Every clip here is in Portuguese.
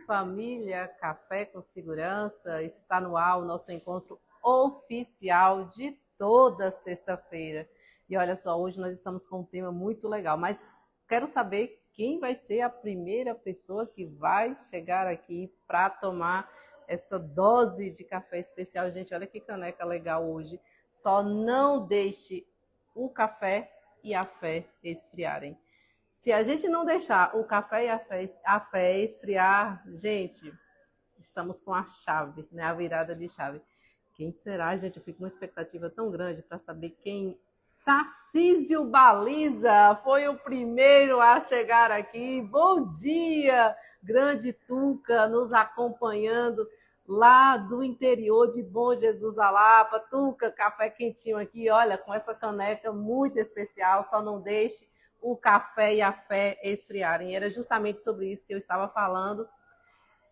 família Café com Segurança, está no ar o nosso encontro oficial de toda sexta-feira. E olha só, hoje nós estamos com um tema muito legal, mas quero saber quem vai ser a primeira pessoa que vai chegar aqui para tomar essa dose de café especial. Gente, olha que caneca legal hoje. Só não deixe o café e a fé esfriarem. Se a gente não deixar o café e a fé esfriar, gente, estamos com a chave, né? A virada de chave. Quem será, gente? Eu fico com uma expectativa tão grande para saber quem. Tarcísio Baliza foi o primeiro a chegar aqui. Bom dia, grande Tuca, nos acompanhando lá do interior de Bom Jesus da Lapa. Tuca, café quentinho aqui, olha, com essa caneca muito especial. Só não deixe o café e a fé esfriarem. Era justamente sobre isso que eu estava falando.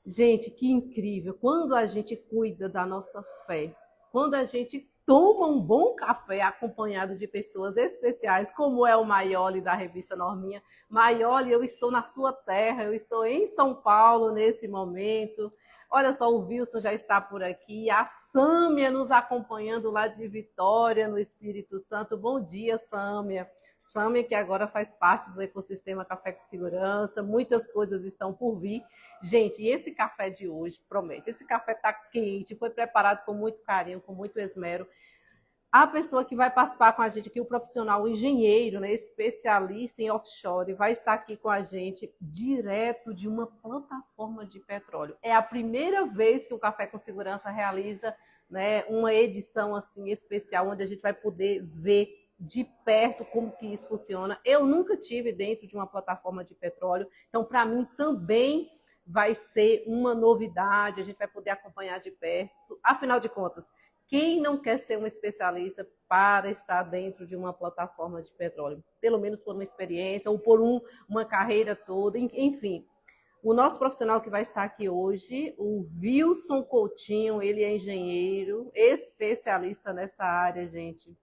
Gente, que incrível! Quando a gente cuida da nossa fé, quando a gente toma um bom café acompanhado de pessoas especiais, como é o Maioli da revista Norminha. Maioli, eu estou na sua terra, eu estou em São Paulo nesse momento. Olha só, o Wilson já está por aqui, a Sâmia nos acompanhando lá de Vitória, no Espírito Santo. Bom dia, Sâmia. Sâmia, que agora faz parte do ecossistema Café com Segurança, muitas coisas estão por vir. Gente, e esse café de hoje promete. Esse café está quente, foi preparado com muito carinho, com muito esmero. A pessoa que vai participar com a gente aqui, o profissional, o engenheiro, né, especialista em offshore, vai estar aqui com a gente direto de uma plataforma de petróleo. É a primeira vez que o Café com Segurança realiza, né, uma edição assim especial, onde a gente vai poder ver de perto como que isso funciona. Eu nunca tive dentro de uma plataforma de petróleo, então para mim também vai ser uma novidade, a gente vai poder acompanhar de perto. Afinal de contas, quem não quer ser um especialista para estar dentro de uma plataforma de petróleo? Pelo menos por uma experiência ou por uma carreira toda, enfim. O nosso profissional que vai estar aqui hoje, o Wilson Coutinho, ele é engenheiro, especialista nessa área, gente.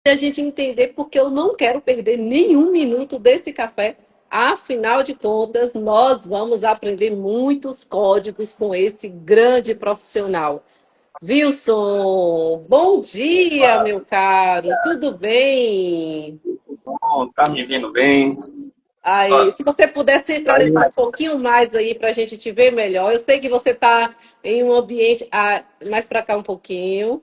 A gente entender porque eu não quero perder nenhum minuto desse café. Afinal de contas, nós vamos aprender muitos códigos com esse grande profissional. Wilson, bom dia, meu caro. Tudo bem? Bom, tá me vindo bem. Aí, Ó, se você puder aí, centralizar um pouquinho mais aí para a gente te ver melhor. Eu sei que você está em um ambiente. Mais para cá um pouquinho.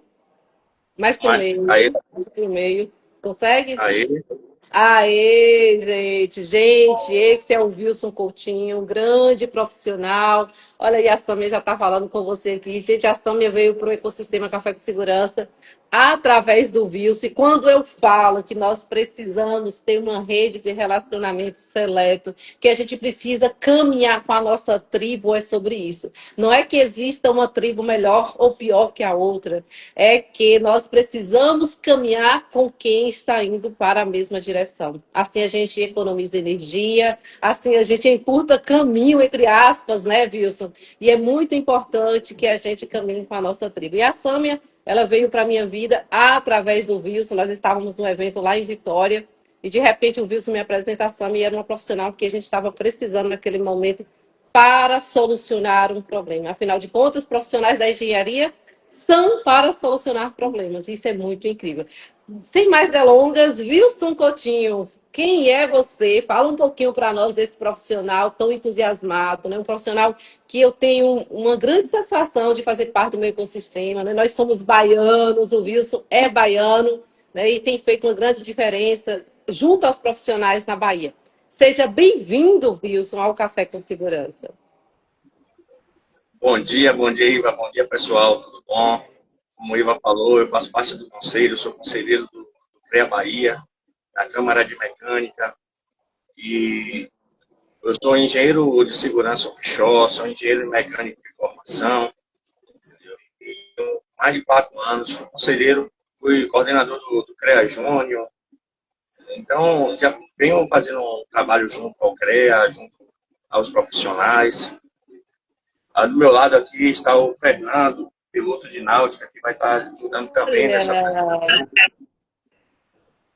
Mais para o mas aí, meio. Mais para o meio. Consegue? aí, Aê, gente, gente, esse é o Wilson Coutinho, um grande profissional. Olha aí, a Sâmia já está falando com você aqui. Gente, a Sâmia veio para o ecossistema Café com Segurança através do Wilson. E quando eu falo que nós precisamos ter uma rede de relacionamento seleto, que a gente precisa caminhar com a nossa tribo, é sobre isso. Não é que exista uma tribo melhor ou pior que a outra, é que nós precisamos caminhar com quem está indo para a mesma direção. Assim a gente economiza energia, assim a gente encurta caminho, entre aspas, né, Wilson? E é muito importante que a gente caminhe com a nossa tribo. E a Sâmia, ela veio para a minha vida através do Wilson. Nós estávamos num evento lá em Vitória, e de repente o Wilson me apresenta a Sâmia, e era uma profissional que a gente estava precisando naquele momento para solucionar um problema. Afinal de contas, profissionais da engenharia são para solucionar problemas. Isso é muito incrível. Sem mais delongas, Wilson Coutinho, quem é você? Fala um pouquinho para nós desse profissional tão entusiasmado, né? Um profissional que eu tenho uma grande satisfação de fazer parte do meu ecossistema, né? Nós somos baianos, o Wilson é baiano, né? E tem feito uma grande diferença junto aos profissionais na Bahia. Seja bem-vindo, Wilson, ao Café com Segurança. bom dia, Iva, bom dia, pessoal, tudo bom? Como o Iva falou, eu faço parte do conselho, sou conselheiro do CREA Bahia, da Câmara de Mecânica, e eu sou engenheiro de segurança offshore, sou engenheiro mecânico de formação, entendeu? E eu, mais de 4 anos, fui conselheiro, fui coordenador do CREA Júnior, então já venho fazendo um trabalho junto ao CREA, junto aos profissionais. Do meu lado aqui está o Fernando, piloto de náutica, que vai estar ajudando também nessa apresentação. Olha,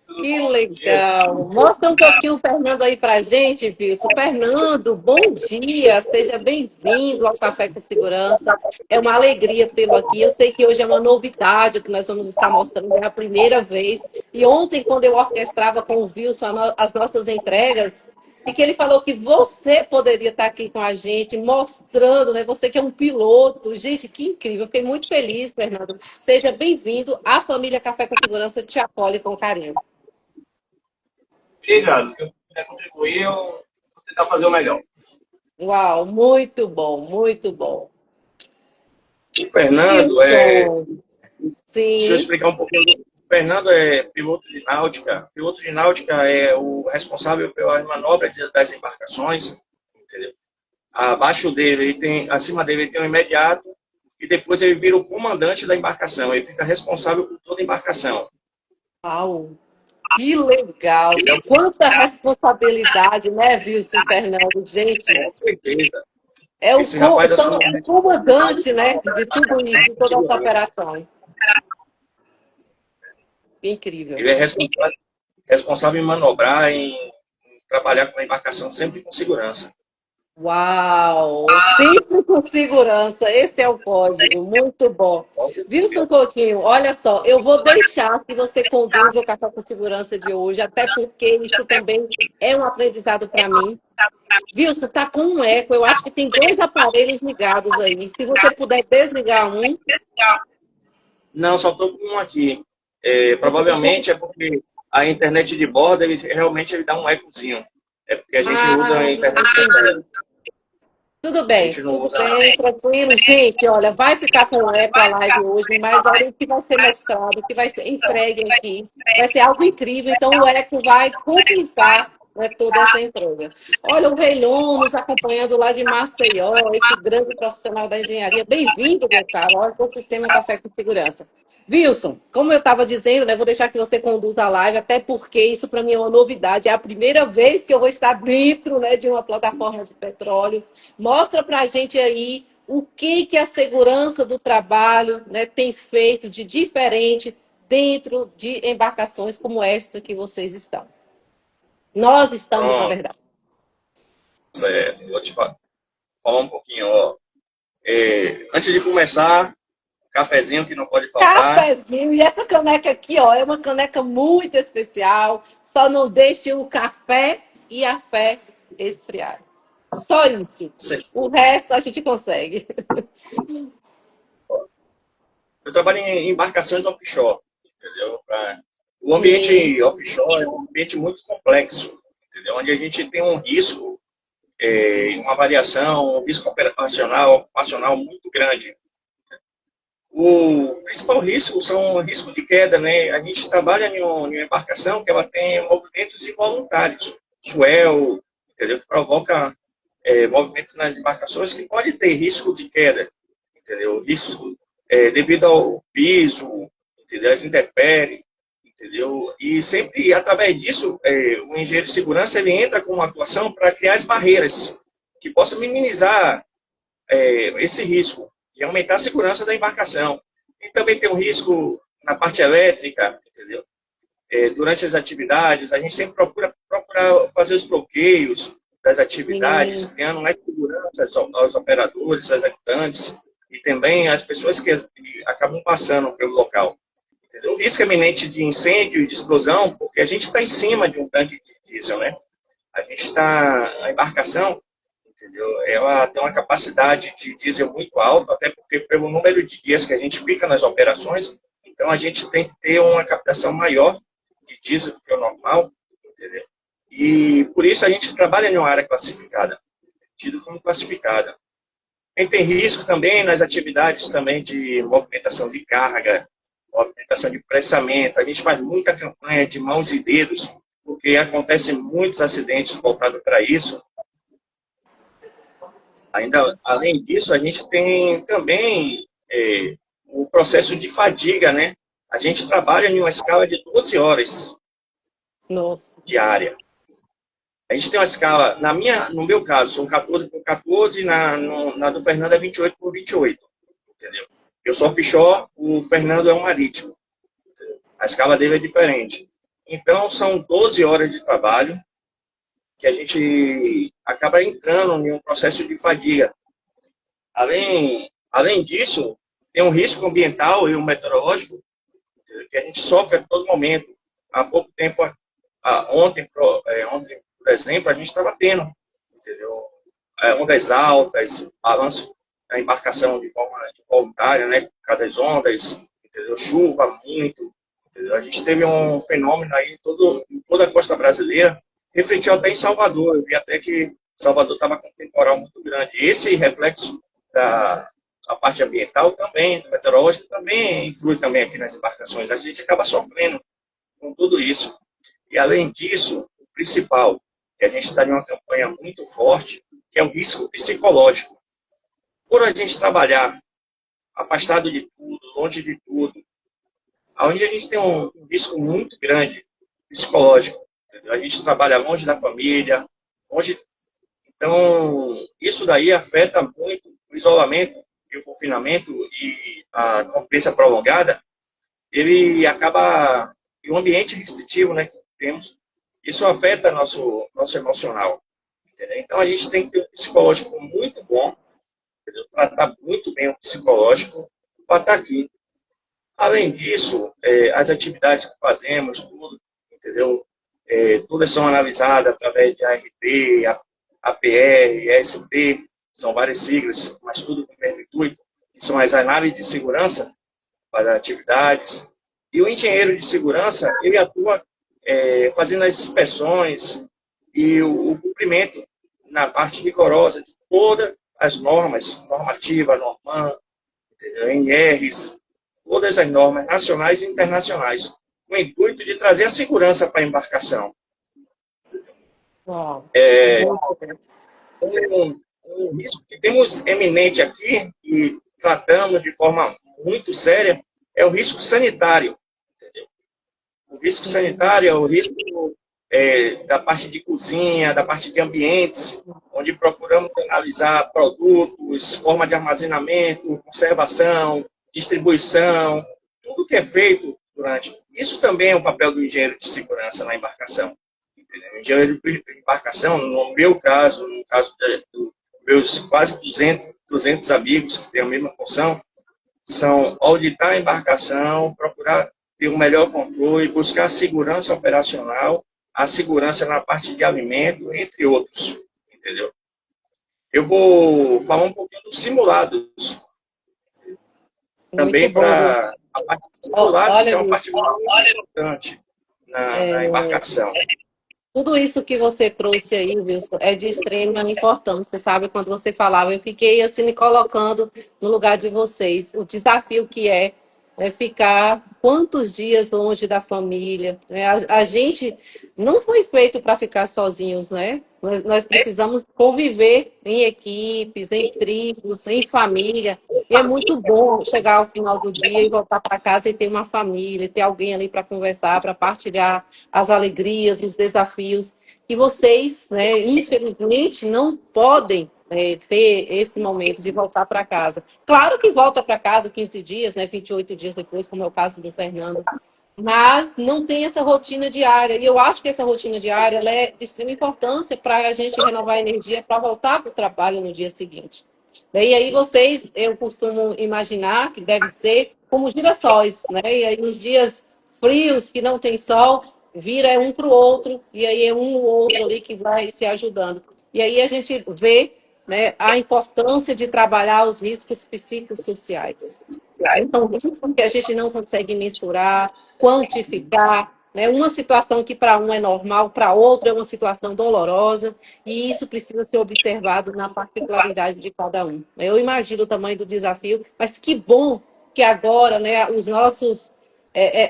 Tudo Tudo Que bom? Bom dia. legal! Mostra um pouquinho o Fernando aí pra gente, Wilson. Fernando, bom dia, seja bem-vindo ao Café com Segurança. É uma alegria tê-lo aqui. Eu sei que hoje é uma novidade o que nós vamos estar mostrando, é a primeira vez. E ontem, quando eu orquestrava com o Wilson as nossas entregas, e que ele falou que você poderia estar aqui com a gente, mostrando, né? Você que é um piloto. Gente, que incrível. Eu fiquei muito feliz, Fernando. Seja bem-vindo. A família Café com Segurança te acolhe com carinho. Obrigado. Se eu puder contribuir, eu vou tentar fazer o melhor. Uau, muito bom, muito bom. O Fernando Wilson, deixa eu sim. explicar um pouquinho. O Fernando é piloto de náutica. Piloto de náutica é o responsável pela manobra das embarcações, entendeu? Abaixo dele, acima dele ele tem um imediato e depois ele vira o comandante da embarcação. Ele fica responsável por toda a embarcação. Uau, que legal. Ele é Quanta responsabilidade, né, Wilson Fernando? Gente, com certeza. é o, Esse rapaz então, assume é o comandante, né, de tudo isso, de toda essa operação. Incrível. ele é responsável em manobrar, em trabalhar com a embarcação sempre com segurança. Uau! Sempre com segurança. Esse é o código. Muito bom. Wilson Coutinho, olha só, eu vou deixar que você conduza o Café com Segurança de hoje, até porque isso também é um aprendizado para mim. Wilson, tá com um eco. Eu acho que tem dois aparelhos ligados aí. Se você puder desligar um. Não, só estou com um aqui. Provavelmente é porque a internet de bordo realmente ele dá um ecozinho. É porque a gente usa Ah, a internet entendi. a gente não Tudo usa. bem, tranquilo. Gente, olha, vai ficar com o eco a live hoje, mas olha o que vai ser mostrado, o que vai ser entregue aqui. Vai ser algo incrível, então o eco vai compensar, né, toda essa entrega. Olha, o Reilon nos acompanhando lá de Maceió, esse grande profissional da engenharia. Bem-vindo, meu caro. Olha o Sistema Café com Segurança. Wilson, como eu estava dizendo, né, vou deixar que você conduza a live, até porque isso para mim é uma novidade. É a primeira vez que eu vou estar dentro, né, de uma plataforma de petróleo. Mostra para a gente aí o que a segurança do trabalho, né, tem feito de diferente dentro de embarcações como esta que vocês estão. Nós estamos, na Pronto, verdade. certo. Vou te falar um pouquinho. Ó. Antes de começar, cafezinho que não pode faltar. Cafezinho. E essa caneca aqui, ó, é uma caneca muito especial. Só não deixe o café e a fé esfriar. Só isso. O resto a gente consegue. Eu trabalho em embarcações offshore, entendeu? O Sim, ambiente offshore é um ambiente muito complexo, entendeu? Onde a gente tem um risco, uma variação, um risco ocupacional muito grande. O principal risco são o risco de queda, né? A gente trabalha em uma embarcação que ela tem movimentos involuntários, swell, entendeu? Que provoca movimentos nas embarcações que pode ter risco de queda, entendeu? Risco devido ao piso, entendeu? As intempéries, entendeu? E sempre através disso, o engenheiro de segurança ele entra com uma atuação para criar as barreiras que possam minimizar esse risco e aumentar a segurança da embarcação. E também tem um risco na parte elétrica, entendeu? Durante as atividades, a gente sempre procura fazer os bloqueios das atividades, sim. criando mais segurança aos operadores, aos executantes e também às pessoas que acabam passando pelo local. Entendeu? O risco eminente de incêndio e de explosão, porque a gente está em cima de um tanque de diesel, né? A gente está, a embarcação, entendeu? Ela tem uma capacidade de diesel muito alta, até porque pelo número de dias que a gente fica nas operações, então a gente tem que ter uma captação maior de diesel do que o normal, entendeu? E por isso a gente trabalha em uma área classificada, tido como classificada. E tem risco também nas atividades também de movimentação de carga, movimentação de pressamento. A gente faz muita campanha de mãos e dedos, porque acontecem muitos acidentes voltados para isso. Ainda, além disso, a gente tem também o processo de fadiga, né? A gente trabalha em uma escala de 12 horas Nossa. diária. A gente tem uma escala, no meu caso, são 14 por 14, na do Fernando é 28 por 28, entendeu? Eu sou offshore, o Fernando é um marítimo. Entendeu? A escala dele é diferente. Então, são 12 horas de trabalho que a gente acaba entrando em um processo de fadiga. Além disso, tem um risco ambiental e um meteorológico que a gente sofre a todo momento. Há pouco tempo, ontem, por exemplo, a gente estava tendo, entendeu? Ondas altas, balanço da embarcação de forma involuntária, né? Cada ondas, entendeu? Chuva muito, entendeu? A gente teve um fenômeno aí em toda a costa brasileira, refletiu até em Salvador. Eu vi até que Salvador estava com um temporal muito grande. Esse reflexo da parte ambiental também, meteorológica também influi também aqui nas embarcações. A gente acaba sofrendo com tudo isso. E além disso, o principal, que a gente está em uma campanha muito forte, que é o risco psicológico. Por a gente trabalhar afastado de tudo, longe de tudo, onde a gente tem um risco muito grande psicológico. Entendeu? A gente trabalha longe da família, longe. Então, isso daí afeta muito o isolamento e o confinamento e a convivência prolongada. Ele acaba, e o ambiente restritivo, né, que temos, isso afeta nosso emocional. Entendeu? Então, a gente tem que ter um psicológico muito bom, entendeu? Tratar muito bem o psicológico para estar aqui. Além disso, as atividades que fazemos, tudo, entendeu? Todas são analisadas através de ART, APR, EST, são várias siglas, mas tudo com o mesmo intuito, que são as análises de segurança para atividades. E o engenheiro de segurança, ele atua fazendo as inspeções e o cumprimento na parte rigorosa de todas as normas, normativa, Norman, NRs, todas as normas nacionais e internacionais, com o intuito de trazer a segurança para a embarcação. Um risco que temos eminente aqui e tratamos de forma muito séria é o risco sanitário. Entendeu? O risco sanitário é o risco da parte de cozinha, da parte de ambientes, onde procuramos analisar produtos, forma de armazenamento, conservação, distribuição, tudo que é feito durante. Isso também é o papel do engenheiro de segurança na embarcação. Entendeu? O engenheiro de embarcação, no meu caso, no caso dos meus quase 200 amigos que têm a mesma função, são auditar a embarcação, procurar ter um melhor controle, buscar a segurança operacional, a segurança na parte de alimento, entre outros. Entendeu? Eu vou falar um pouquinho dos simulados. Também para a parte de simulados, que é uma parte muito importante na embarcação. Tudo isso que você trouxe aí, Wilson, é de extrema importância, sabe? Quando você falava, eu fiquei assim me colocando no lugar de vocês. O desafio que é ficar quantos dias longe da família, né? A gente não foi feito para ficar sozinhos, né? Nós precisamos conviver em equipes, em tribos, em família. E é muito bom chegar ao final do dia e voltar para casa e ter uma família, ter alguém ali para conversar, para partilhar as alegrias, os desafios. E vocês, né, infelizmente, não podem ter esse momento de voltar para casa. Claro que volta para casa 15 dias, né, 28 dias depois, como é o caso do Fernando, mas não tem essa rotina diária. E eu acho que essa rotina diária ela é de extrema importância para a gente renovar a energia para voltar para o trabalho no dia seguinte. E aí vocês, eu costumo imaginar que deve ser como girassóis, né? E aí nos dias frios, que não tem sol, vira um para o outro, e aí é um ou outro ali que vai se ajudando. E aí a gente vê, né, a importância de trabalhar os riscos psicossociais. Então, riscos que a gente não consegue mensurar, quantificar, né? Uma situação que para um é normal, para outro é uma situação dolorosa, e isso precisa ser observado na particularidade de cada um. Eu imagino o tamanho do desafio, mas que bom que agora, né,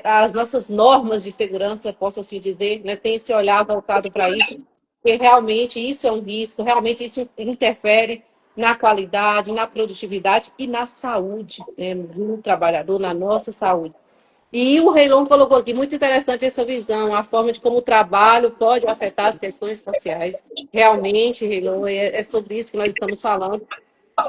as nossas normas de segurança, posso assim dizer, né, tem esse olhar voltado para isso, porque realmente isso é um risco, realmente isso interfere na qualidade, na produtividade e na saúde, né, do trabalhador, na nossa saúde. E o Reilon colocou aqui, muito interessante essa visão, a forma de como o trabalho pode afetar as questões sociais. Realmente, Reilon, é sobre isso que nós estamos falando.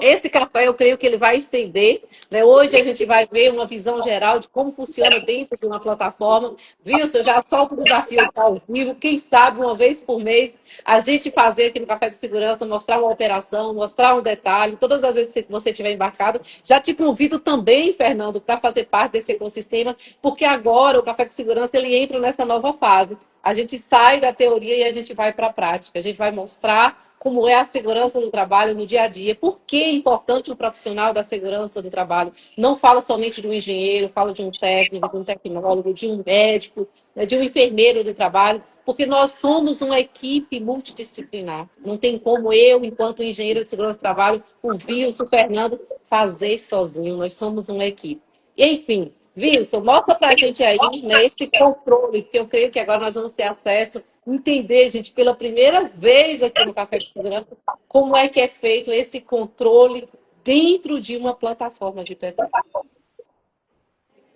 Esse café, eu creio que ele vai estender, né? Hoje a gente vai ver uma visão geral de como funciona dentro de uma plataforma. Viu? Eu já solto o desafio aqui ao vivo. Quem sabe, uma vez por mês, a gente fazer aqui no Café de Segurança, mostrar uma operação, mostrar um detalhe. Todas as vezes que você estiver embarcado, já te convido também, Fernando, para fazer parte desse ecossistema, porque agora o Café de Segurança ele entra nessa nova fase. A gente sai da teoria e a gente vai para a prática. A gente vai mostrar como é a segurança do trabalho no dia a dia. Por que é importante um profissional da segurança do trabalho? Não falo somente de um engenheiro, falo de um técnico, de um tecnólogo, de um médico, né, de um enfermeiro do trabalho, porque nós somos uma equipe multidisciplinar. Não tem como eu, enquanto engenheiro de segurança do trabalho, o Wilson, o Fernando, fazer sozinho. Nós somos uma equipe. Enfim, Wilson, mostra para a gente aí, né, esse controle, que eu creio que agora nós vamos ter acesso, entender, gente, pela primeira vez aqui no Café de Segurança, como é que é feito esse controle dentro de uma plataforma de petróleo.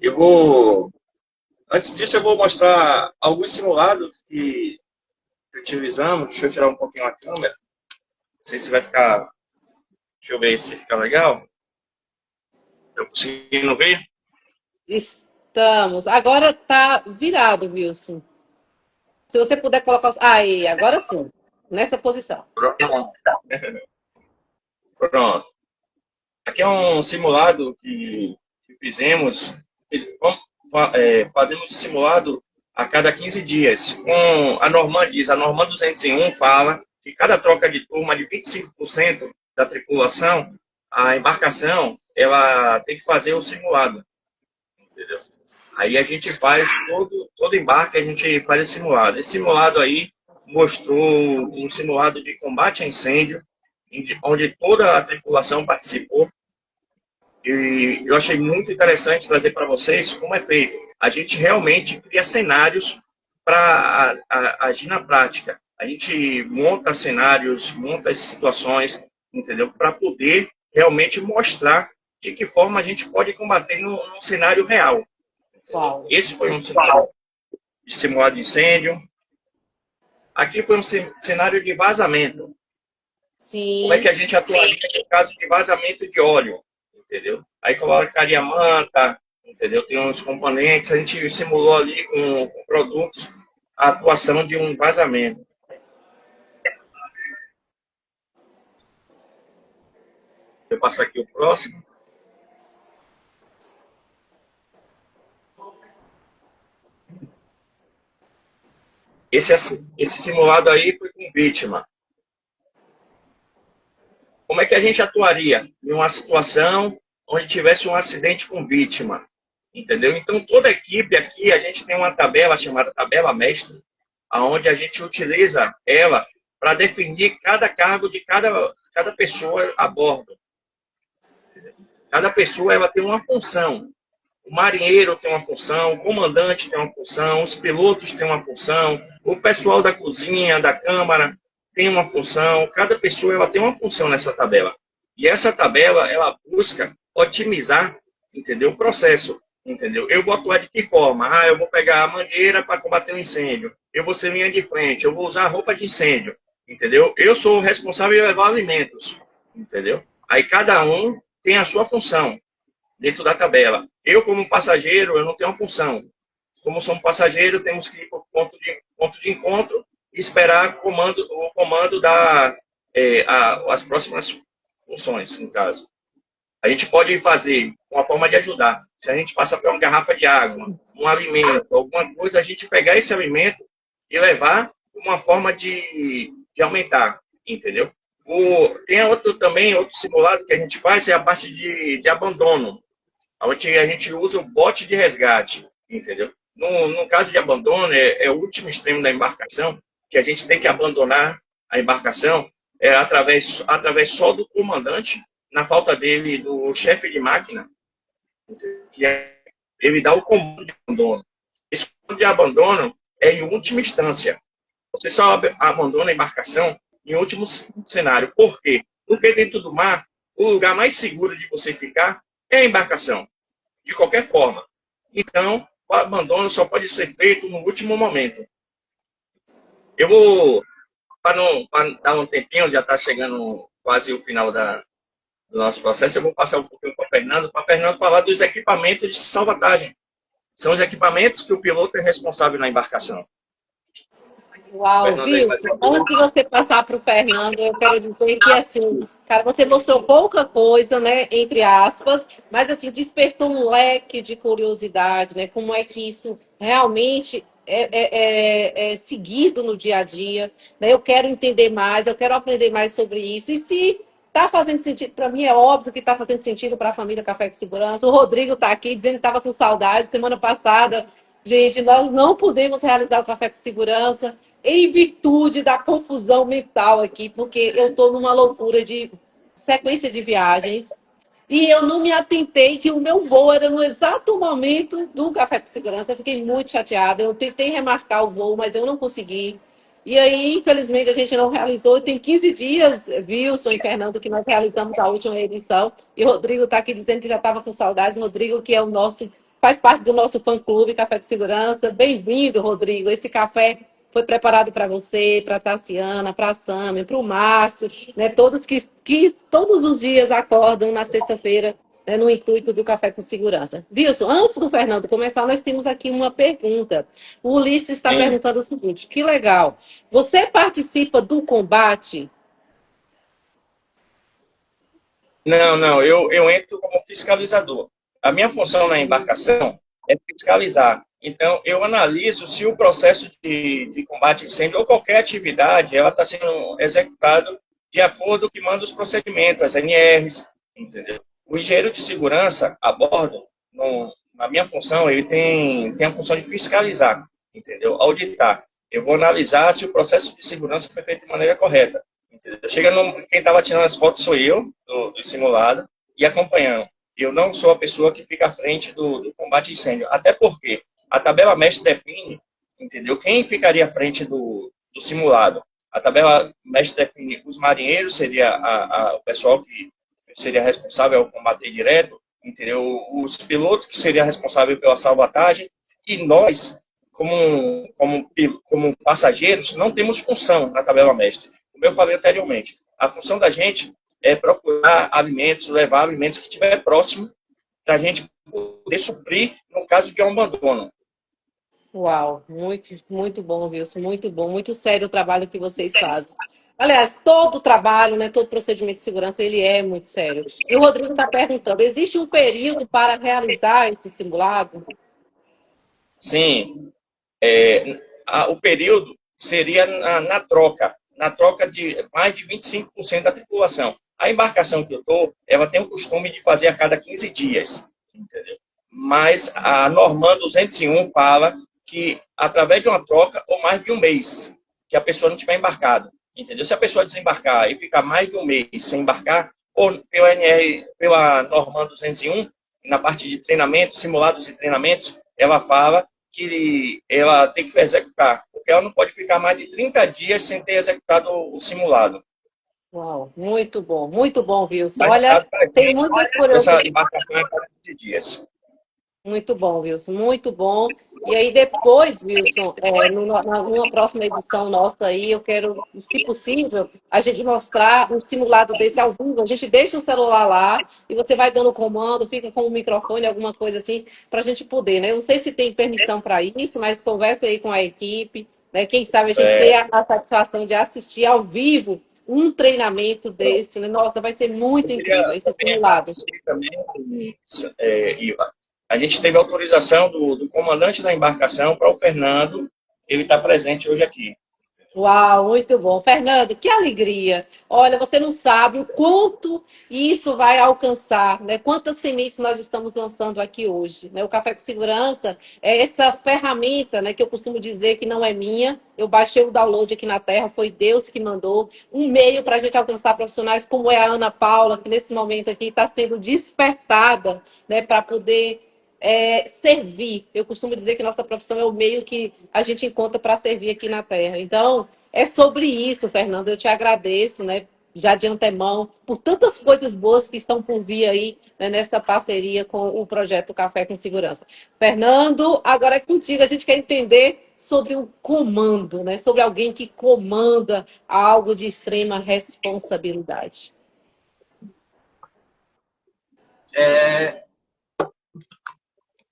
Eu vou, antes disso, eu vou mostrar alguns simulados que utilizamos. Deixa eu tirar um pouquinho a câmera. Não sei se vai ficar. Deixa eu ver se fica legal. Estou conseguindo ver? Estamos. Agora está virado, Wilson. Se você puder colocar. Aí, agora sim. Nessa posição. Pronto. Pronto. Aqui é um simulado que fizemos. Fazemos simulado a cada 15 dias. A Norman diz, a Norman 201 fala que cada troca de turma de 25% da tripulação, a embarcação, ela tem que fazer o simulado. Entendeu? Aí a gente faz todo embarque, a gente faz esse simulado. Esse simulado aí mostrou um simulado de combate a incêndio, onde toda a tripulação participou. E eu achei muito interessante trazer para vocês como é feito. A gente realmente cria cenários para agir na prática. A gente monta cenários, monta as situações, entendeu? Para poder realmente mostrar de que forma a gente pode combater num cenário real. Uau. Esse foi um simulado de incêndio. Aqui foi um cenário de vazamento. Sim. Como é que a gente atuaria em caso de vazamento de óleo? Entendeu? Aí colocaria manta, entendeu? Tem uns componentes, a gente simulou ali com produtos a atuação de um vazamento. Vou passar aqui o próximo. Esse simulado aí foi com vítima. Como é que a gente atuaria em uma situação onde tivesse um acidente com vítima? Entendeu? Então, toda a equipe aqui, a gente tem uma tabela chamada tabela mestre, onde a gente utiliza ela para definir cada cargo de cada pessoa a bordo. Cada pessoa ela tem uma função. O marinheiro tem uma função, o comandante tem uma função, os pilotos têm uma função, o pessoal da cozinha, da câmara tem uma função. Cada pessoa ela tem uma função nessa tabela. E essa tabela ela busca otimizar, entendeu, o processo. Entendeu? Eu vou atuar de que forma? Eu vou pegar a mangueira para combater um incêndio. Eu vou ser linha de frente. Eu vou usar roupa de incêndio. Entendeu? Eu sou o responsável de levar alimentos. Entendeu? Aí cada um tem a sua função dentro da tabela. Eu, como passageiro, eu não tenho uma função. Como somos passageiros, temos que ir para o ponto de encontro e esperar o comando dar as próximas funções, no caso. A gente pode fazer uma forma de ajudar. Se a gente passa por uma garrafa de água, um alimento, alguma coisa, a gente pegar esse alimento e levar uma forma de aumentar, entendeu? Tem também outro simulado que a gente faz, é a parte de abandono, onde a gente usa o bote de resgate, entendeu? No caso de abandono, é o último extremo da embarcação, que a gente tem que abandonar a embarcação através só do comandante, na falta dele, do chefe de máquina, que ele dá o comando de abandono. Esse comando de abandono é em última instância. Você só abandona a embarcação em último cenário. Por quê? Porque dentro do mar, o lugar mais seguro de você ficar é a embarcação, de qualquer forma. Então, o abandono só pode ser feito no último momento. Eu vou, para dar um tempinho, já está chegando quase o final do nosso processo. Eu vou passar um pouquinho para o Fernando falar dos equipamentos de salvatagem. São os equipamentos que o piloto é responsável na embarcação. Uau, Fernando aí viu? vai falar. Antes de você passar para o Fernando, eu quero dizer que, assim, cara, você mostrou pouca coisa, né, entre aspas, mas, assim, despertou um leque de curiosidade, né, como é que isso realmente é seguido no dia a dia, né? Eu quero entender mais, eu quero aprender mais sobre isso, e se está fazendo sentido, para mim é óbvio que está fazendo sentido para a família Café com Segurança. O Rodrigo está aqui dizendo que estava com saudade semana passada. Gente, nós não podemos realizar o Café com Segurança em virtude da confusão mental aqui, porque eu estou numa loucura de sequência de viagens e eu não me atentei que o meu voo era no exato momento do Café com Segurança. Eu fiquei muito chateada. Eu tentei remarcar o voo, mas eu não consegui. E aí, infelizmente, a gente não realizou. Tem 15 dias, Wilson e Fernando, que nós realizamos a última edição. E o Rodrigo está aqui dizendo que já estava com saudades. Rodrigo, que é o nosso, faz parte do nosso fã-clube Café de Segurança. Bem-vindo, Rodrigo. Esse café foi preparado para você, para a Tassiana, para a Sâmia, para o Márcio, né? Todos que todos os dias acordam na sexta-feira, né, no intuito do Café com Segurança. Wilson, antes do Fernando começar, nós temos aqui uma pergunta. O Ulisses está Sim. perguntando o seguinte: que legal. Você participa do combate? Não, não, eu entro como fiscalizador. A minha função na embarcação é fiscalizar. Então, eu analiso se o processo de combate a incêndio ou qualquer atividade ela está sendo executado de acordo com o que manda os procedimentos, as NRs, entendeu? O engenheiro de segurança a bordo, na minha função, ele tem a função de fiscalizar, entendeu? Auditar. Eu vou analisar se o processo de segurança foi feito de maneira correta. Chega quem estava tirando as fotos sou eu, do simulado, e acompanhando. Eu não sou a pessoa que fica à frente do combate a incêndio. Até porque a tabela mestre define, entendeu? Quem ficaria à frente do simulado. A tabela mestre define os marinheiros, seria o pessoal que seria responsável ao combater direto, entendeu? Os pilotos, que seria responsável pela salvatagem, e nós, como passageiros, não temos função na tabela mestre. Como eu falei anteriormente, a função da gente é procurar alimentos, levar alimentos que estiver próximo para a gente poder suprir no caso de um abandono. Uau, muito, muito bom, Wilson, muito bom, muito sério o trabalho que vocês fazem. Aliás, todo o trabalho, né, todo procedimento de segurança, ele é muito sério. E o Rodrigo está perguntando, existe um período para realizar esse simulado? Sim, o período seria na troca de mais de 25% da tripulação. A embarcação que eu estou, ela tem o costume de fazer a cada 15 dias, entendeu? Mas a Norman 201 fala que através de uma troca ou mais de um mês, que a pessoa não tiver embarcado, entendeu? Se a pessoa desembarcar e ficar mais de um mês sem embarcar, ou pela Norman 201, na parte de treinamento, simulados e treinamentos, ela fala que ela tem que executar, porque ela não pode ficar mais de 30 dias sem ter executado o simulado. Uau, muito bom, Wilson. Mas no Olha, caso da tem gente, muitas essa curiosidades. embarcação é para 15 dias. Muito bom, Wilson, muito bom. E aí depois, Wilson, numa próxima edição nossa aí, eu quero, se possível, a gente mostrar um simulado desse ao vivo. A gente deixa o celular lá e você vai dando comando, fica com o microfone, alguma coisa assim, para a gente poder, né? Eu não sei se tem permissão para isso, mas conversa aí com a equipe, né? Quem sabe a gente ter É, a satisfação de assistir ao vivo um treinamento desse, né? Nossa, vai ser eu muito incrível queria esse também simulado. agradecer também, Iva. A gente teve autorização do comandante da embarcação para o Fernando, ele está presente hoje aqui. Uau, muito bom. Fernando, que alegria. Olha, você não sabe o quanto isso vai alcançar, né? Quantas sementes nós estamos lançando aqui hoje, né? O Café com Segurança é essa ferramenta, né, que eu costumo dizer que não é minha. Eu baixei o download aqui na Terra, foi Deus que mandou um meio para a gente alcançar profissionais como é a Ana Paula, que nesse momento aqui está sendo despertada, né, para poder servir. Eu costumo dizer que nossa profissão é o meio que a gente encontra para servir aqui na Terra. Então, é sobre isso, Fernando. Eu te agradeço, né, já de antemão, por tantas coisas boas que estão por vir aí, né, nessa parceria com o projeto Café com Segurança. Fernando, agora é contigo. A gente quer entender sobre o comando, né, sobre alguém que comanda algo de extrema responsabilidade. É,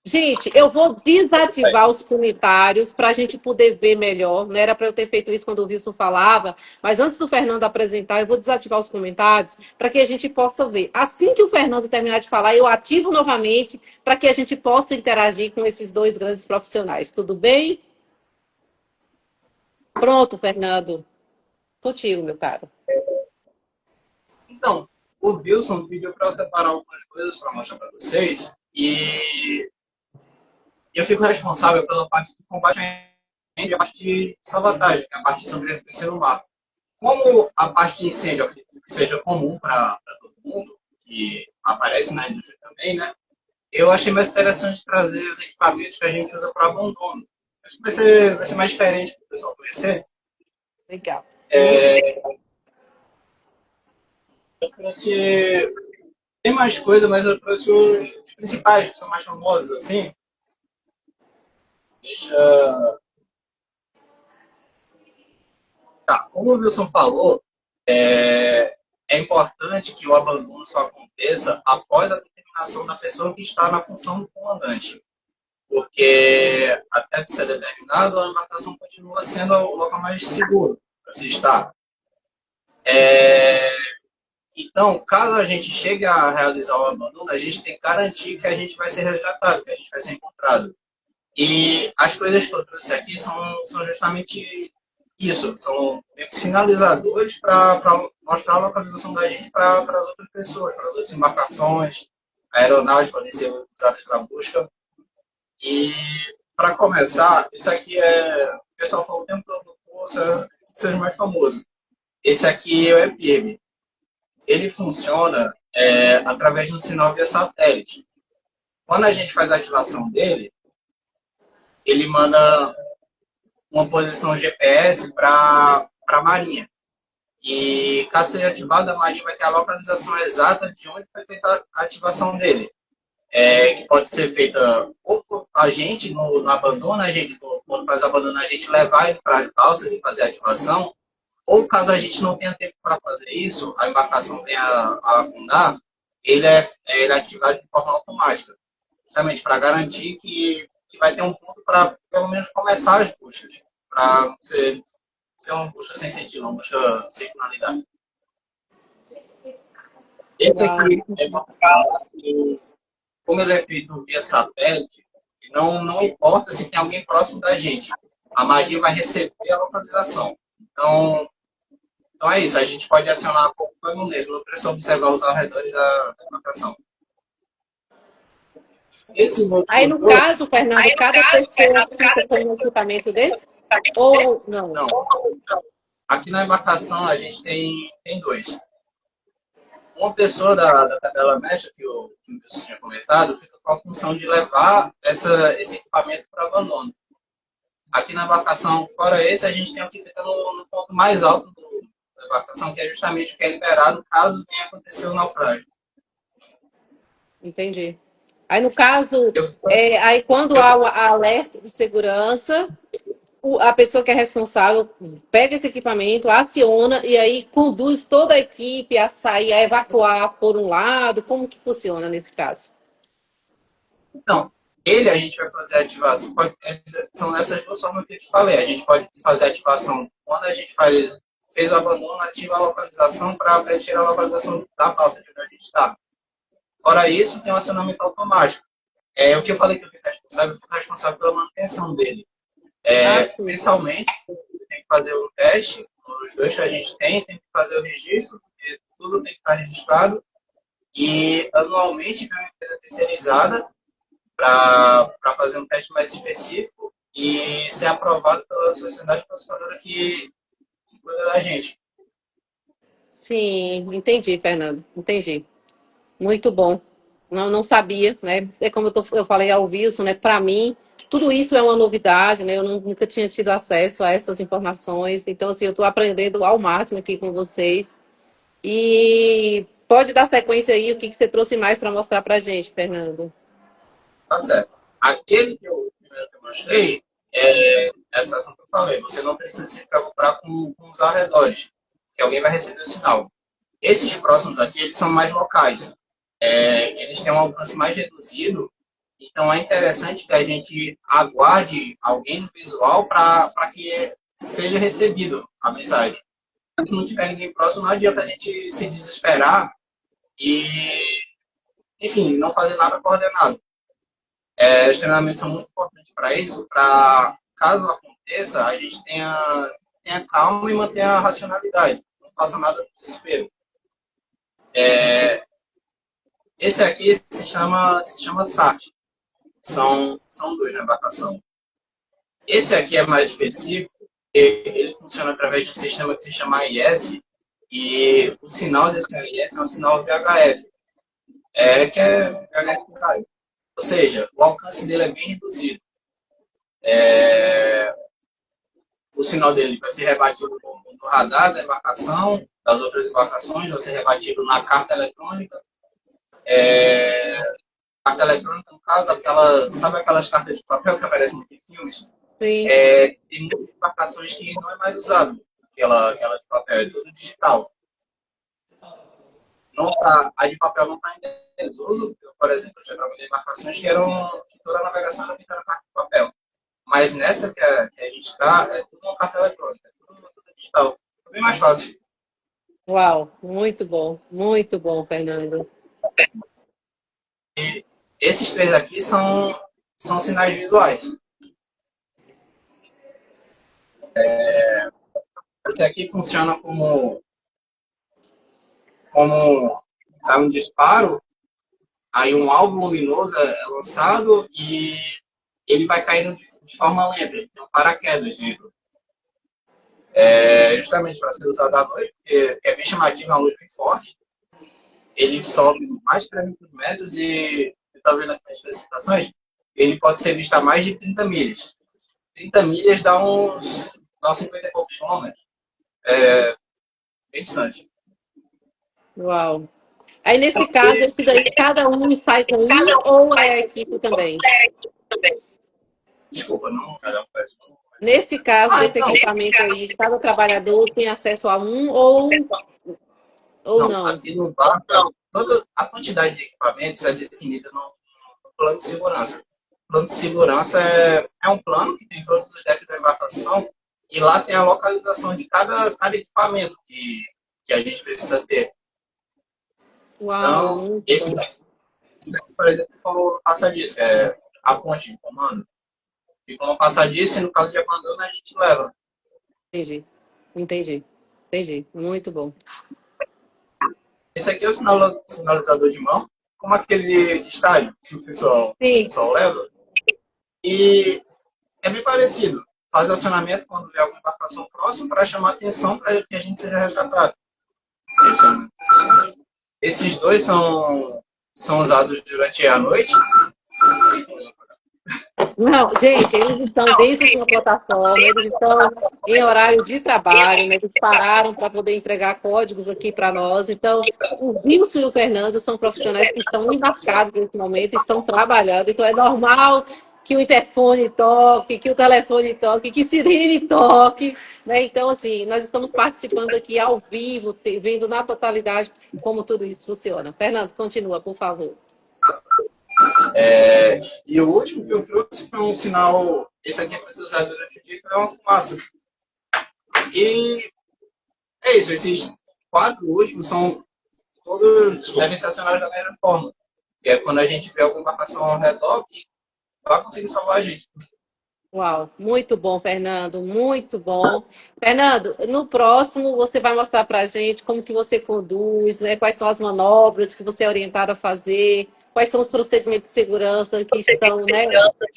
Gente, eu vou desativar os comentários para a gente poder ver melhor. Não era para eu ter feito isso quando o Wilson falava, mas antes do Fernando apresentar, eu vou desativar os comentários para que a gente possa ver. Assim que o Fernando terminar de falar, eu ativo novamente para que a gente possa interagir com esses dois grandes profissionais. Tudo bem? Pronto, Fernando. Contigo, meu caro. então, o Wilson pediu para eu separar algumas coisas para mostrar para vocês e eu fico responsável pela parte de combate e a parte de sabotagem, que é a parte de sobrevivência no mar. Como a parte de incêndio eu acredito que seja comum para todo mundo, que aparece na indústria também, né? Eu achei mais interessante trazer os equipamentos que a gente usa para abandono. Acho que vai ser mais diferente para o pessoal conhecer. Legal. Eu trouxe. Tem mais coisa, mas eu trouxe os principais, que são mais famosos, assim. Deixa. Tá, como o Wilson falou, é importante que o abandono só aconteça após a determinação da pessoa que está na função do comandante. Porque até ser determinado, a embarcação continua sendo o local mais seguro para se estar. Então, caso a gente chegue a realizar o abandono, a gente tem que garantir que a gente vai ser resgatado, que a gente vai ser encontrado. E as coisas que eu trouxe aqui são justamente isso, são meio que sinalizadores para mostrar a localização da gente para as outras pessoas, para as outras embarcações, aeronaves podem ser usadas para busca. E, para começar, isso aqui o pessoal falou o tempo todo no curso, seja mais famoso. Esse aqui é o EPIRB. Ele funciona através de um sinal via satélite. Quando a gente faz a ativação dele, ele manda uma posição GPS para a Marinha. E caso seja ativado, a Marinha vai ter a localização exata de onde foi feita a ativação dele. Que pode ser feita ou por a gente no abandono, a gente, quando faz o abandono, a gente levar ele para as balsas e fazer a ativação, ou caso a gente não tenha tempo para fazer isso, a embarcação venha a afundar, ele é ativado de forma automática, justamente para garantir que vai ter um ponto para, pelo menos, começar as buscas, para ser uma busca sem sentido, uma busca sem finalidade. Esse aqui é uma cara que, como ele é feito via satélite, não importa se tem alguém próximo da gente, a Marinha vai receber a localização. Então é isso, a gente pode acionar a qualquer momento, não precisa observar os arredores da embarcação. Aí, no caso, Fernando, cada pessoa fica com um equipamento desse? Ou não? Não. Aqui na embarcação a gente tem dois. Uma pessoa da tabela mestra, que o Wilson tinha comentado, fica com a função de levar esse equipamento para abandono. Aqui na embarcação, fora esse, a gente tem o que fica no ponto mais alto da embarcação, que é justamente o que é liberado caso venha acontecer o naufrágio. Entendi. Aí, no caso, aí quando há o alerta de segurança, a pessoa que é responsável pega esse equipamento, aciona e aí conduz toda a equipe a sair, a evacuar por um lado. Como que funciona nesse caso? Então, a gente vai fazer a ativação. São essas duas formas que eu te falei. A gente pode fazer a ativação quando a gente fez o abandono, ativa a localização para preencher a localização da balsa de onde a gente está. Fora isso, tem um acionamento automático. O que eu falei que eu fico responsável pela manutenção dele. Mensalmente, tem que fazer o teste, os dois que a gente tem que fazer o registro, porque tudo tem que estar registrado. E anualmente vem uma empresa terceirizada para fazer um teste mais específico e ser aprovado pela sociedade profissional que cuida da gente. Sim, entendi, Fernando. Entendi. Muito bom. Não sabia, né? É como eu falei ao Wilson, né? Para mim, tudo isso é uma novidade, né? Eu nunca tinha tido acesso a essas informações. Então, assim, eu estou aprendendo ao máximo aqui com vocês. E pode dar sequência aí, o que você trouxe mais para mostrar para a gente, Fernando? Tá certo. Aquele que eu mostrei é a situação que eu falei. Você não precisa se preocupar com os arredores, que alguém vai receber o sinal. Esses próximos aqui, eles são mais locais. eles têm um alcance mais reduzido, então é interessante que a gente aguarde alguém no visual para que seja recebido a mensagem. Se não tiver ninguém próximo, não adianta a gente se desesperar e, enfim, não fazer nada coordenado. Os treinamentos são muito importantes para isso, para caso aconteça, a gente tenha calma e mantenha a racionalidade. Não faça nada no desespero. Esse aqui se chama SAT. São dois na embarcação. Esse aqui é mais específico, ele funciona através de um sistema que se chama AIS, e o sinal desse AIS é um sinal VHF, que é VHF por raio. Ou seja, o alcance dele é bem reduzido. O sinal dele vai ser rebatido no radar da embarcação, das outras embarcações, vai ser rebatido na carta eletrônica. Carta eletrônica, no caso, sabe aquelas cartas de papel que aparecem nos filmes? Sim. Tem muitas embarcações que não é mais usado aquela de papel, é tudo digital. A de papel não está em desuso. Por exemplo, eu já trabalhei em embarcações que toda a navegação era feita na carta de papel. Mas nessa que a gente está, é tudo uma carta eletrônica, é tudo digital. É bem mais fácil. Uau, muito bom, Fernando. E esses três aqui são sinais visuais. Esse aqui funciona como sai um disparo, aí um alvo luminoso é lançado e ele vai caindo de forma lenta, ele tem um paraquedas dentro. Justamente para ser usado à noite, porque é bem chamativo, é uma luz bem forte. Ele sobe mais de 300 metros e, está vendo aqui as especificações, ele pode ser visto a mais de 30 milhas. 30 milhas dá uns 50 e poucos quilômetros. Bem distante. Uau. Aí, nesse caso, esse daí, cada um sai com um ou é a equipe também? Desculpa, não. Nesse caso, desse equipamento aí, cada trabalhador tem acesso a um ou não? Aqui no barco, toda a quantidade de equipamentos é definida no plano de segurança. O plano de segurança é um plano que tem todos os decks da embarcação e lá tem a localização de cada equipamento que a gente precisa ter. Uau. Então, esse daqui, por exemplo, falou passadiço, que é a ponte de comando. Fica no passadiço e no caso de abandono a gente leva. Entendi. Muito bom. Esse aqui é o sinalizador de mão, como aquele de estádio que o pessoal leva. E é bem parecido. Faz acionamento quando vê alguma embarcação próxima para chamar a atenção para que a gente seja resgatado. Esses dois são usados durante a noite. Não, gente, eles estão dentro de uma plataforma, eles estão em horário de trabalho, né? Eles pararam para poder entregar códigos aqui para nós. Então, o Wilson e o Fernando são profissionais que estão embarcados nesse momento, estão trabalhando. Então, é normal que o interfone toque, que o telefone toque, que sirene toque, né? Então, assim, nós estamos participando aqui ao vivo, vendo na totalidade como tudo isso funciona. Fernando, continua, por favor. E o último que eu trouxe foi um sinal, esse aqui é para ser usado durante o dia, que é uma fumaça. E é isso, esses 4 últimos todos devem ser acionados da mesma forma, que é quando a gente vê alguma embarcação ao redor que vai conseguir salvar a gente. Uau, muito bom, Fernando, muito bom. Fernando, no próximo você vai mostrar para a gente como que você conduz, né? Quais são as manobras que você é orientado a fazer, quais são os procedimentos de segurança que são, né,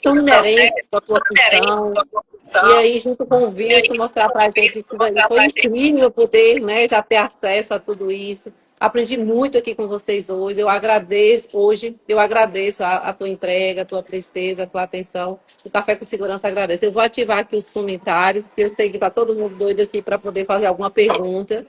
são inerentes à sua função. E aí, junto com o Wilson, mostrar para a gente isso daí. Foi incrível poder, né, já ter acesso a tudo isso. Aprendi muito aqui com vocês hoje. Eu agradeço a tua entrega, a tua presteza, a tua atenção. O Café com Segurança agradece. Eu vou ativar aqui os comentários, porque eu sei que está todo mundo doido aqui para poder fazer alguma pergunta.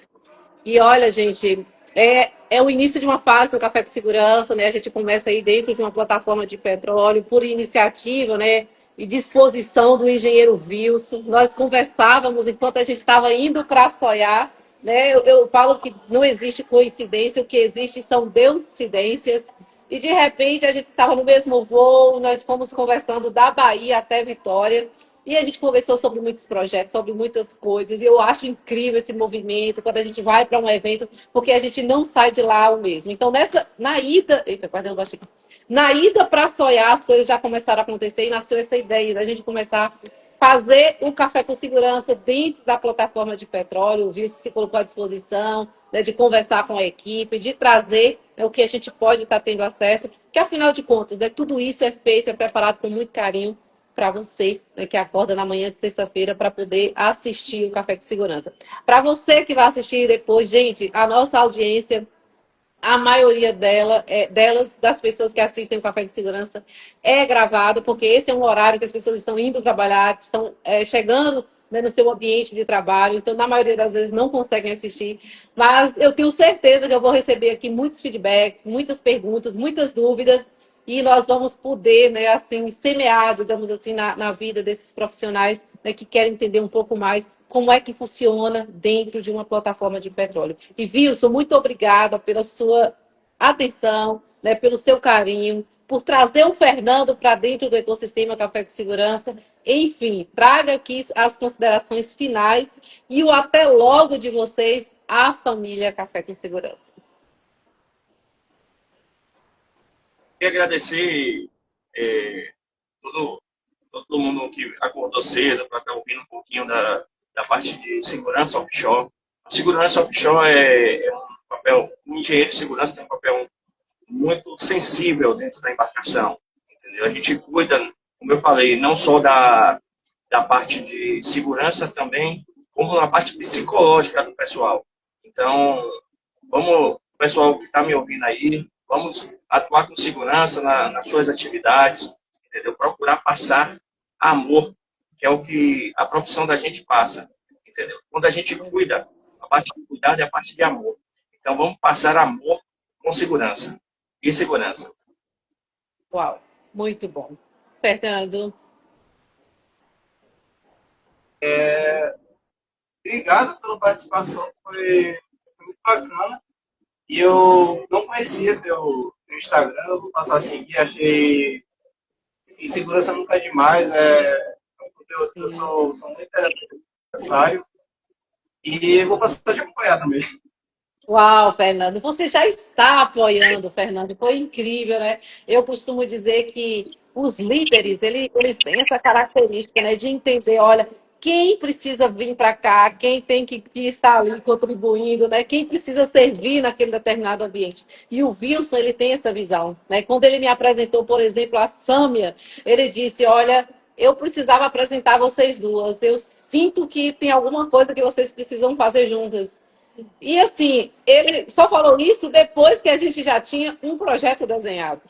E olha, gente, é o início de uma fase do Café com Segurança, né? A gente começa aí dentro de uma plataforma de petróleo, por iniciativa, né? E disposição do engenheiro Wilson. Nós conversávamos enquanto a gente estava indo para Soiar. né? Eu falo que não existe coincidência, o que existe são deucidências. E de repente a gente estava no mesmo voo, nós fomos conversando da Bahia até Vitória. E a gente conversou sobre muitos projetos, sobre muitas coisas. E eu acho incrível esse movimento quando a gente vai para um evento, porque a gente não sai de lá o mesmo. Então, na ida. Eita, guardei um baixinho. Na ida para sonhar, as coisas já começaram a acontecer e nasceu essa ideia da gente começar a fazer o Café com Segurança dentro da plataforma de petróleo. O vice se colocou à disposição, né, de conversar com a equipe, de trazer, né, o que a gente pode estar tendo acesso, que afinal de contas, né, tudo isso é feito, é preparado com muito carinho para você, né, que acorda na manhã de sexta-feira para poder assistir o Café com Segurança. Para você que vai assistir depois, gente, a nossa audiência, a maioria delas, das pessoas que assistem o Café de Segurança, é gravado, porque esse é um horário que as pessoas estão indo trabalhar, estão chegando, né, no seu ambiente de trabalho, então, na maioria das vezes, não conseguem assistir. Mas eu tenho certeza que eu vou receber aqui muitos feedbacks, muitas perguntas, muitas dúvidas, e nós vamos poder, né, assim, semear, digamos assim, na vida desses profissionais, né, que querem entender um pouco mais como é que funciona dentro de uma plataforma de petróleo. E, Wilson, muito obrigada pela sua atenção, né, pelo seu carinho, por trazer o Fernando para dentro do ecossistema Café com Segurança. Enfim, traga aqui as considerações finais e o até logo de vocês, a família Café com Segurança. Queria agradecer todo, todo mundo que acordou cedo para estar ouvindo um pouquinho da parte de segurança offshore. A segurança offshore é um papel, o engenheiro de segurança tem um papel muito sensível dentro da embarcação. Entendeu? A gente cuida, como eu falei, não só da parte de segurança também, como na parte psicológica do pessoal. Então, vamos, pessoal que está me ouvindo aí, vamos atuar com segurança nas suas atividades, entendeu? Procurar passar amor, que é o que a profissão da gente passa, entendeu? Quando a gente cuida, a parte de cuidado é a parte de amor. Então, vamos passar amor com segurança e segurança. Uau, muito bom. Fernando. Obrigado pela participação, foi muito bacana. E eu não conhecia teu Instagram, eu vou passar a seguir, achei. Enfim, segurança nunca é demais, é um conteúdo que eu sou muito necessário. E vou passar de acompanhar também. Uau, Fernando, você já está apoiando, Fernando, foi incrível, né? Eu costumo dizer que os líderes, eles têm essa característica, né, de entender, olha, quem precisa vir para cá, quem tem que estar ali contribuindo, né? Quem precisa servir naquele determinado ambiente. E o Wilson, ele tem essa visão, né? Quando ele me apresentou, por exemplo, a Sâmia, ele disse, olha, eu precisava apresentar vocês duas, eu sinto que tem alguma coisa que vocês precisam fazer juntas. E assim, ele só falou isso depois que a gente já tinha um projeto desenhado.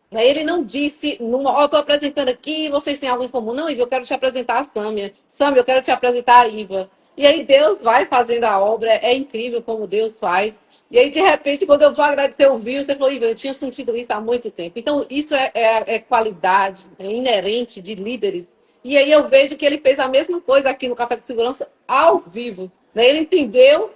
Né? Ele não disse, ó, estou apresentando aqui, vocês têm algo em comum. Não, Iva, eu quero te apresentar a Sâmia. Sâmia, eu quero te apresentar a Iva. E aí Deus vai fazendo a obra, é incrível como Deus faz. E aí, de repente, quando eu vou agradecer o Will, você falou, Iva, eu tinha sentido isso há muito tempo. Então, isso é qualidade, é inerente de líderes. E aí eu vejo que ele fez a mesma coisa aqui no Café com Segurança ao vivo. Né? Ele entendeu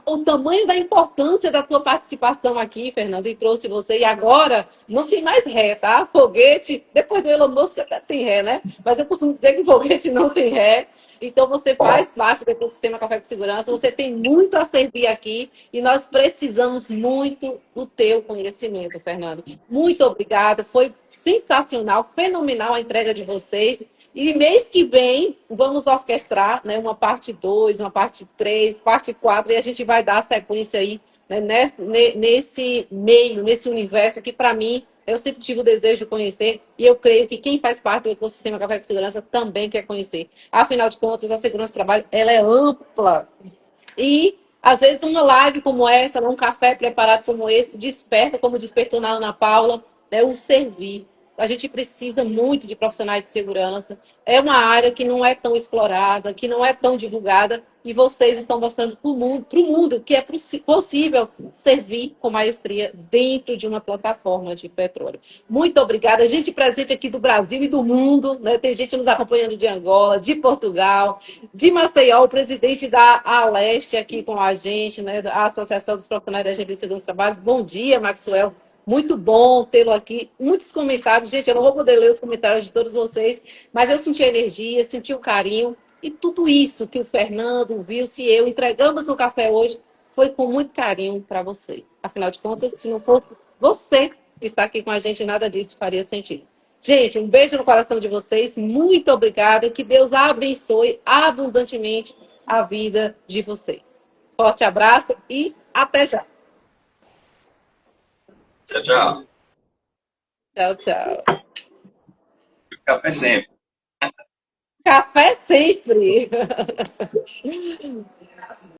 o tamanho da importância da tua participação aqui, Fernando, e trouxe você. E agora não tem mais ré, tá? Foguete, depois do Elon Musk até tem ré, né? Mas eu costumo dizer que foguete não tem ré. Então você faz parte do ecossistema Café com Segurança, você tem muito a servir aqui e nós precisamos muito do teu conhecimento, Fernando. Muito obrigada, foi sensacional, fenomenal a entrega de vocês. E mês que vem vamos orquestrar, né, uma parte 2, uma parte 3, parte 4, e a gente vai dar a sequência aí, né, nesse meio, nesse universo que, para mim, eu sempre tive o desejo de conhecer e eu creio que quem faz parte do ecossistema Café com Segurança também quer conhecer. Afinal de contas, a segurança do trabalho ela é ampla. E, às vezes, uma live como essa, um café preparado como esse, desperta, como despertou na Ana Paula, né, o servir. a gente precisa muito de profissionais de segurança. É uma área que não é tão explorada, que não é tão divulgada, e vocês estão mostrando para o mundo que é possível servir com maestria dentro de uma plataforma de petróleo. Muito obrigada. Gente presente aqui do Brasil e do mundo, né? Tem gente nos acompanhando de Angola, de Portugal, de Maceió, o presidente da Aleste aqui com a gente, né? A Associação dos Profissionais da Agência de Segurança do Trabalho. Bom dia, Maxwell. Muito bom tê-lo aqui. Muitos comentários. Gente, eu não vou poder ler os comentários de todos vocês, mas eu senti a energia, senti o carinho. E tudo isso que o Fernando, o Vilce e eu entregamos no café hoje foi com muito carinho para você. Afinal de contas, se não fosse você que está aqui com a gente, nada disso faria sentido. Gente, um beijo no coração de vocês. Muito obrigada. Que Deus abençoe abundantemente a vida de vocês. Forte abraço e até já. Tchau, tchau. Tchau, tchau. Café sempre. Café sempre.